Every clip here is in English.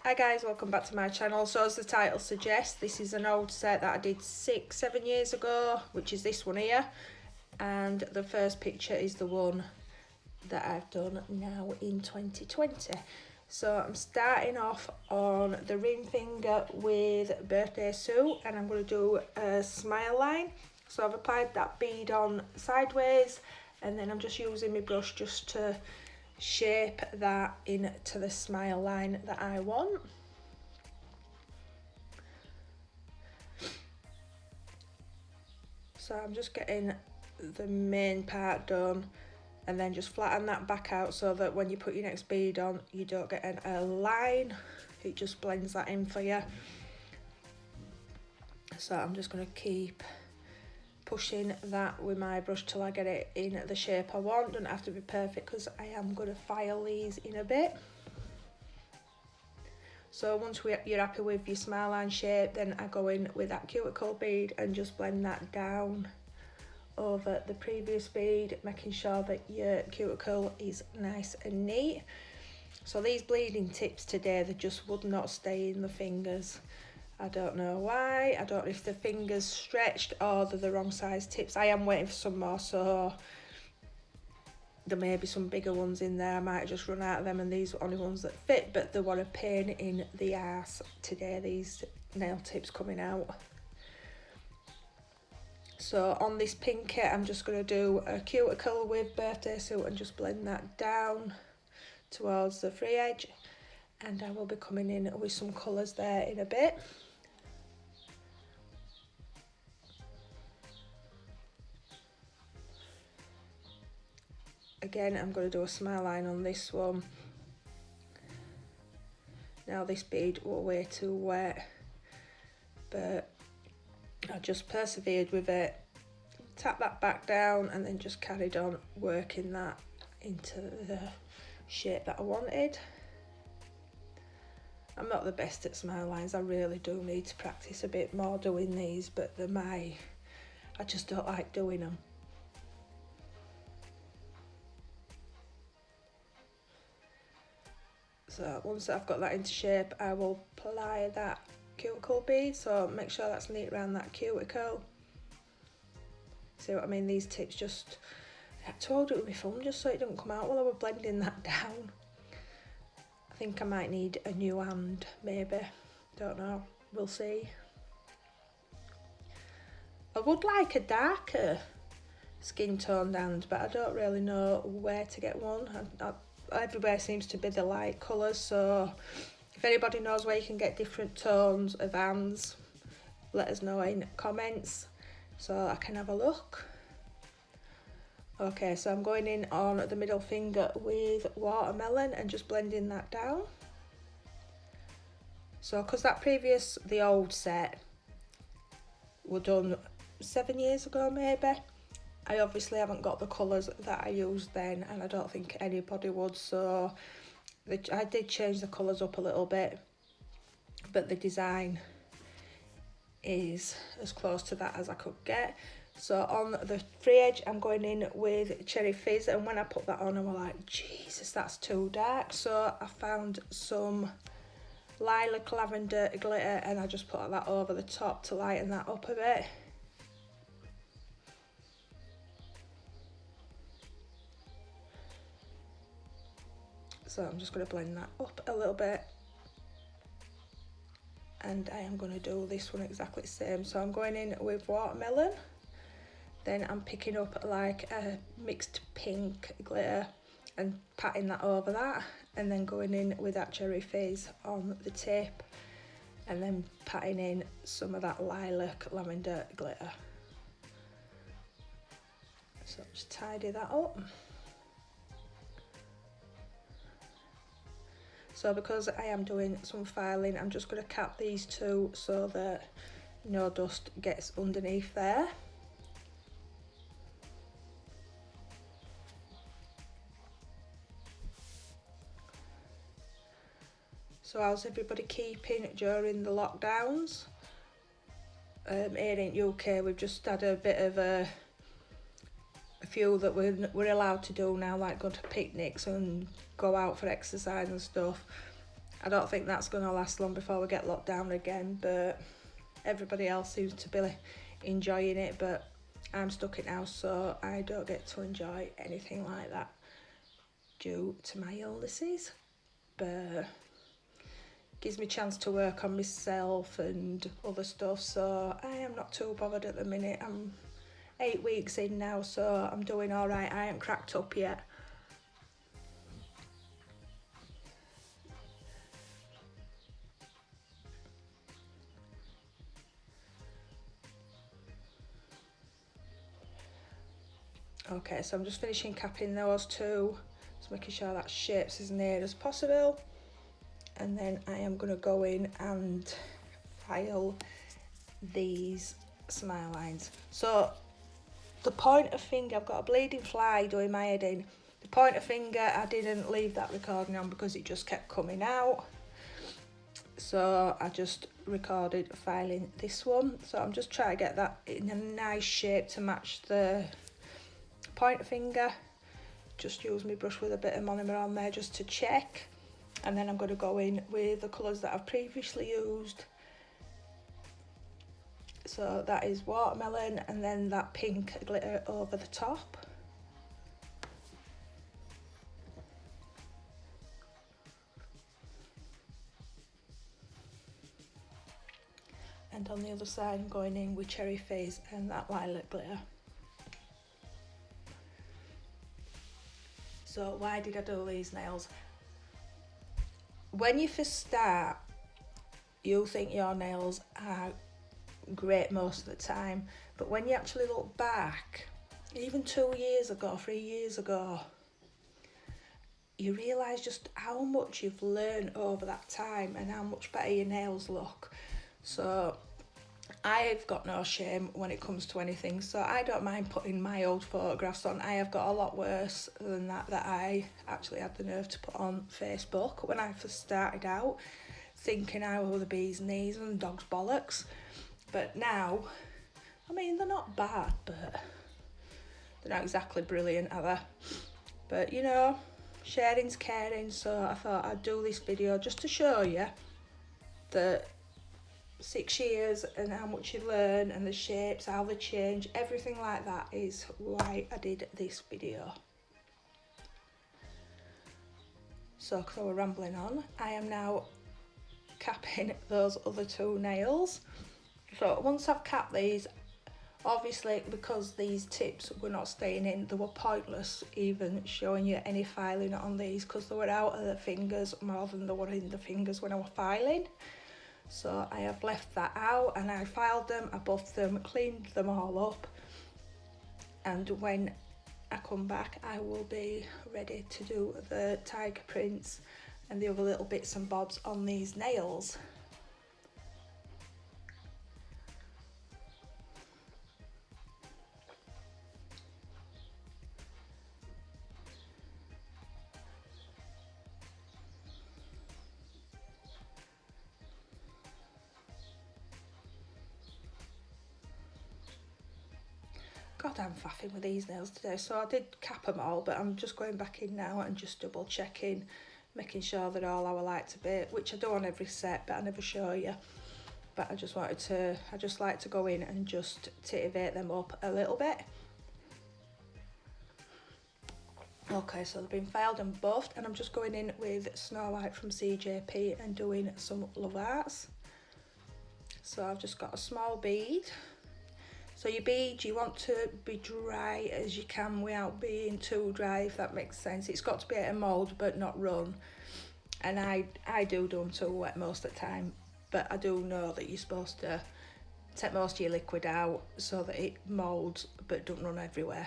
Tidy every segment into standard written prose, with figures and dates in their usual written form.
Hi guys, welcome back to my channel. So as the title suggests, this is an old set that I did 6-7 years ago, which is this one here, and the first picture is the one that I've done now in 2020. So I'm starting off on the ring finger with Birthday Suit, and I'm going to do a smile line. So I've applied that bead on sideways, and then I'm just using my brush just to shape that into the smile line that I want. So I'm just getting the main part done and then just flatten that back out so that when you put your next bead on you don't get a line, it just blends that in for you. So I'm just going to keep pushing that with my brush till I get it in the shape I want. Doesn't have to be perfect because I am going to file these in a bit. So once you're happy with your smile line shape, then I go in with that cuticle bead and just blend that down over the previous bead, making sure that your cuticle is nice and neat. So these bleeding tips today, they just would not stay in the fingers. I don't know why. I don't know if the fingers stretched or they're the wrong size tips. I am waiting for some more, so there may be some bigger ones in there. I might just run out of them and these are the only ones that fit, but they were a pain in the ass today, these nail tips coming out. So on this pink kit, I'm just going to do a cuticle with Birthday Suit and just blend that down towards the free edge, and I will be coming in with some colours there in a bit. Again, I'm going to do a smile line on this one. Now this bead was way too wet, but I just persevered with it, tap that back down and then just carried on working that into the shape that I wanted. I'm not the best at smile lines, I really do need to practice a bit more doing these, but I just don't like doing them. So once I've got that into shape, I will apply that cuticle bead, so make sure that's neat around that cuticle. See what I mean? These tips just, I had to hold it with my thumb just so it didn't come out while I was blending that down. I think I might need a new hand, maybe, don't know, we'll see. I would like a darker skin toned hand, but I don't really know where to get one. Everywhere seems to be the light colours, so if anybody knows where you can get different tones of hands, let us know in comments so I can have a look. Okay, so I'm going in on the middle finger with Watermelon and just blending that down. So because the old set were done 7 years ago maybe, I obviously haven't got the colours that I used then, and I don't think anybody would, so I did change the colours up a little bit, but the design is as close to that as I could get. So on the free edge, I'm going in with Cherry Fizz, and when I put that on, I was like, Jesus, that's too dark. So I found some lilac lavender glitter, and I just put that over the top to lighten that up a bit. So I'm just going to blend that up a little bit, and I am going to do this one exactly the same. So I'm going in with Watermelon, then I'm picking up like a mixed pink glitter and patting that over that, and then going in with that Cherry Fizz on the tip, and then patting in some of that lilac lavender glitter. So just tidy that up. So because I am doing some filing, I'm just going to cap these two so that no dust gets underneath there. So how's everybody keeping during the lockdowns? Here in UK, we've just had a bit of a few that we're allowed to do now, like go to picnics and go out for exercise and stuff. I don't think that's going to last long before we get locked down again, but everybody else seems to be enjoying it, but I'm stuck in house, so I don't get to enjoy anything like that due to my illnesses. But gives me a chance to work on myself and other stuff, so I am not too bothered at the minute. I'm 8 weeks in now, so I'm doing all right. I ain't cracked up yet. Okay, so I'm just finishing capping those two, just making sure that shape's as near as possible. And then I am going to go in and file these smile lines. So the pointer finger, I've got a bleeding fly doing my head in. The pointer finger, I didn't leave that recording on because it just kept coming out. So I just recorded filing this one. So I'm just trying to get that in a nice shape to match the pointer finger. Just use my brush with a bit of monomer on there just to check. And then I'm going to go in with the colours that I've previously used. So that is watermelon and then that pink glitter over the top. And on the other side I'm going in with cherry fizz and that lilac glitter. So why did I do these nails? When you first start, you think your nails are great most of the time, but when you actually look back, even 2 years ago, 3 years ago, you realise just how much you've learned over that time and how much better your nails look. So I've got no shame when it comes to anything, so I don't mind putting my old photographs on. I have got a lot worse than that I actually had the nerve to put on Facebook when I first started out, thinking I was the bee's knees and dog's bollocks. But now, I mean, they're not bad, but they're not exactly brilliant, are they? But you know, sharing's caring, so I thought I'd do this video just to show you that 6 years and how much you learn and the shapes, how they change, everything like that is why I did this video. So, because I was rambling on, I am now capping those other 2 nails. So once I've capped these, obviously because these tips were not staying in, they were pointless even showing you any filing on these because they were out of the fingers more than they were in the fingers when I was filing. So I have left that out and I filed them, I buffed them, cleaned them all up, and when I come back I will be ready to do the tiger prints and the other little bits and bobs on these nails. God, I'm faffing with these nails today. So I did cap them all, but I'm just going back in now and just double checking, making sure they're all how I like to be, which I do on every set, but I never show you. But I just like to go in and just titivate them up a little bit. Okay, so they've been filed and buffed, and I'm just going in with Snow White from CJP and doing some love arts. So I've just got a small bead. So your bead, you want to be dry as you can without being too dry, if that makes sense. It's got to be able to mould but not run. And I do them too wet most of the time, but I do know that you're supposed to take most of your liquid out so that it moulds but don't run everywhere.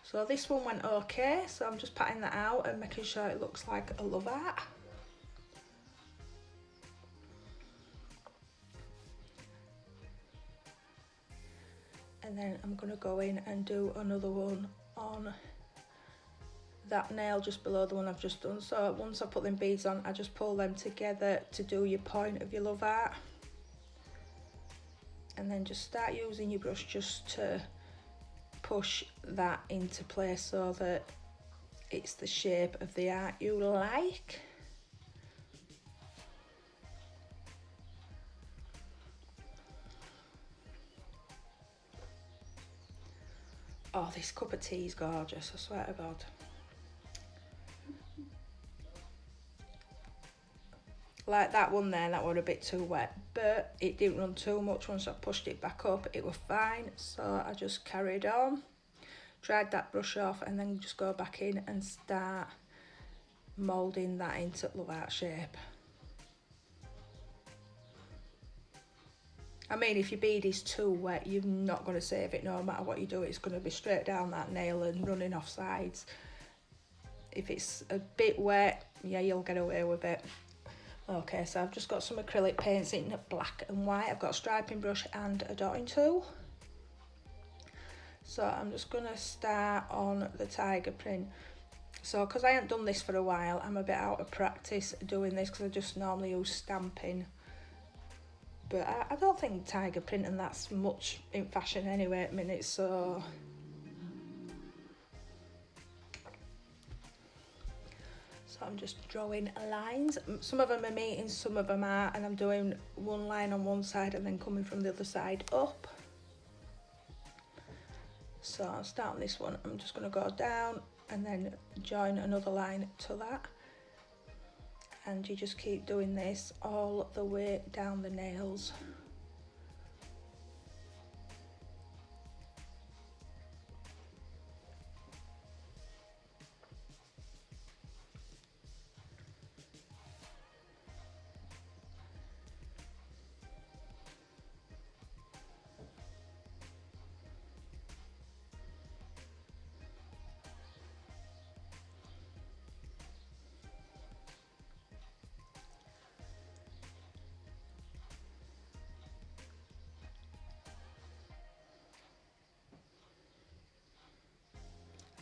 So this one went okay, so I'm just patting that out and making sure it looks like a love art. And then I'm going to go in and do another one on that nail just below the one I've just done. So once I put them beads on, I just pull them together to do your point of your love art. And then just start using your brush just to push that into place so that it's the shape of the art you like. Oh, this cup of tea is gorgeous, I swear to God. Like that one there, that was a bit too wet, but it didn't run too much. Once I pushed it back up, it was fine. So I just carried on, dried that brush off, and then just go back in and start moulding that into that shape. I mean, if your bead is too wet, you're not going to save it no matter what you do. It's going to be straight down that nail and running off sides. If it's a bit wet, yeah, you'll get away with it. Okay, so I've just got some acrylic paints in black and white. I've got a striping brush and a dotting tool. So I'm just going to start on the tiger print. So because I haven't done this for a while, I'm a bit out of practice doing this because I just normally use stamping. But I don't think tiger print and that's much in fashion anyway at the minute, so... So I'm just drawing lines. Some of them are meeting, some of them are, and I'm doing one line on one side and then coming from the other side up. So I'll start on this one. I'm just going to go down and then join another line to that. And you just keep doing this all the way down the nails.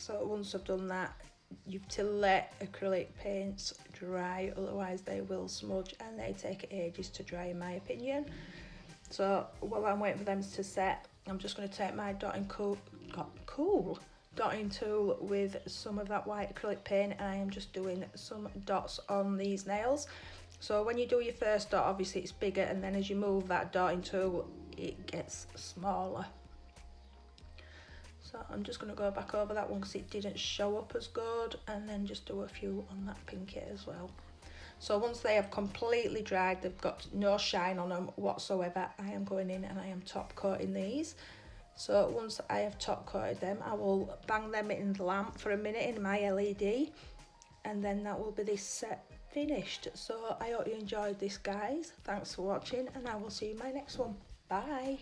So once I've done that, you've to let acrylic paints dry, otherwise they will smudge and they take ages to dry in my opinion. So while I'm waiting for them to set, I'm just going to take my dotting tool with some of that white acrylic paint, and I am just doing some dots on these nails. So when you do your first dot, obviously it's bigger, and then as you move that dotting tool, it gets smaller. So I'm just going to go back over that one because it didn't show up as good, and then just do a few on that pinky as well. So once they have completely dried, they've got no shine on them whatsoever, I am going in and I am top coating these. So once I have top coated them, I will bang them in the lamp for a minute in my LED, and then that will be this set finished. So I hope you enjoyed this, guys. Thanks for watching, and I will see you in my next one. Bye.